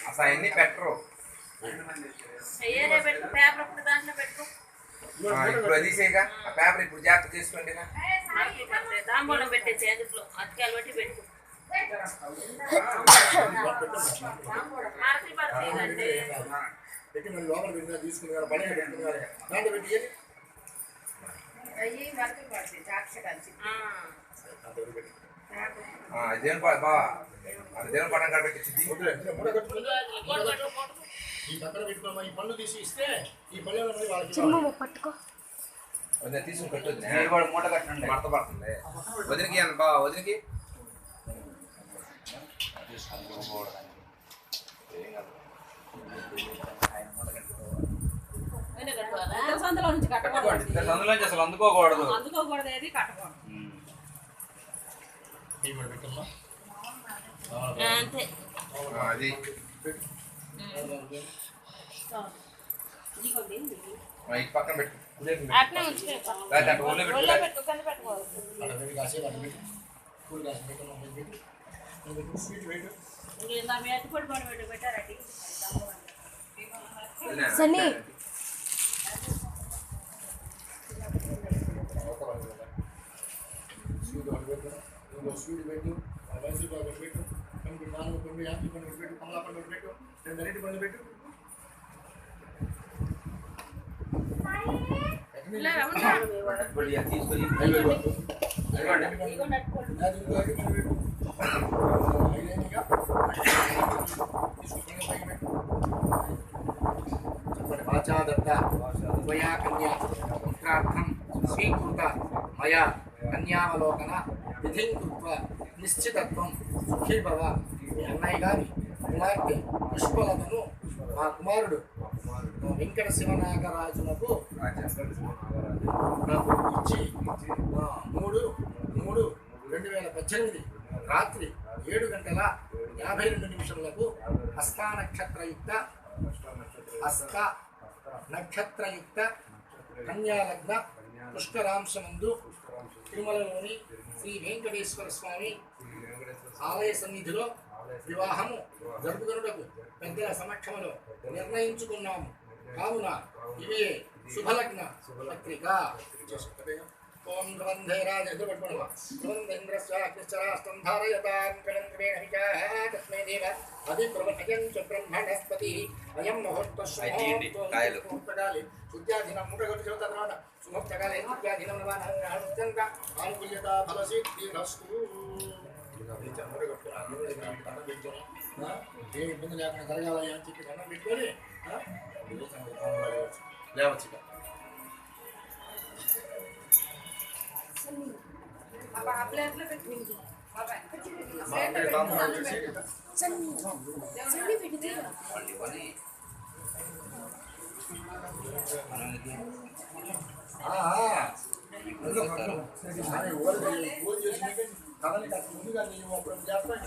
అసలు ఎన్ని పెట్టరు ఇప్పుడు అదిసేగా ఆ పేపర్ ఇప్పుడు జాగ్రత్త చేసుకోండి తాంబూలం పెట్టే చేతుల్లో అతికాలు బట్టి పెట్టు పెట్టి మళ్ళీ లోపల పెట్టినా తీసుకుని పని పెట్టుకున్నారు దాంట్లో పెట్టి దేని బాబా దేని పట్టం కాడ పెట్టింది ఈ పక్కన పెట్టుకోమా ఈ పళ్ళు తీసి ఇస్తే ఈ పళ్ళు వాళ్ళకి పట్టుకో తీసుకుని కట్టొద్దు మూట కట్టండి మడత పడుతుంది వదిలికి అని బా వదిలికి సందులోంచి అసలు అందుకోకూడదు ఏది కట్టకూడదు అంతే అది పక్కన పెట్టు సన్నీ స్వీట్ పెట్టు మైసూర్ బాగా పెట్టు మనకి నాలుగు పండు యాపిల్ పండు పెట్టు కమలా పండు పెట్టు రెండు అరటి పండు పెట్టు వాచాదత్త త్వయా కన్యా పుత్రార్థం స్వీకృత మయా కన్యావలోకన విధిం కృత్వా నిశ్చితత్వం సుఖీ భవ. మీ అన్నయ్య గారి కుమార్తె పుష్పలతను మా కుమారుడు వెంకట శివనాగరాజునకు నాకు ఇచ్చి 3/3/2018 రాత్రి 7:52 హస్తా నక్షత్రయుక్త కన్యాలగ్న పుష్కరాంశమందు తిరుమలలోని శ్రీ వెంకటేశ్వర స్వామి ఆలయ సన్నిధిలో వివాహము జరుపుకొనుటకు పెద్దల సమక్షంలో నిర్ణయించుకున్నాము. కావున ఇవే శుభలగ్న పత్రిక. ఓం గ్రంథే రాజ ఎదురుపట్టుకున్నావా గ్రంథేంద్రస్వాగ్నిశ్చరాస్తం ధారయతాంకలంక్రేణ తస్మై దేవ అధిప్రవణయం చ బ్రహ్మణస్పతి అయం ముహూర్తకాలే శుద్ధ్యాధీనం ముఖగతి చదువుతా తర్వాత సుముహూర్తకాలే శుద్ధ్యాధీనం అత్యంత ఆనుకూల్యత ఫలసిద్ధిరస్తు. ఏ ఇబ్బంది లేకుండా జరగాలని అని చెప్పి దండం పెట్టుకొని లేవచ్చు. కదలిక ముందుగా నేను అప్పుడు చేస్తాను.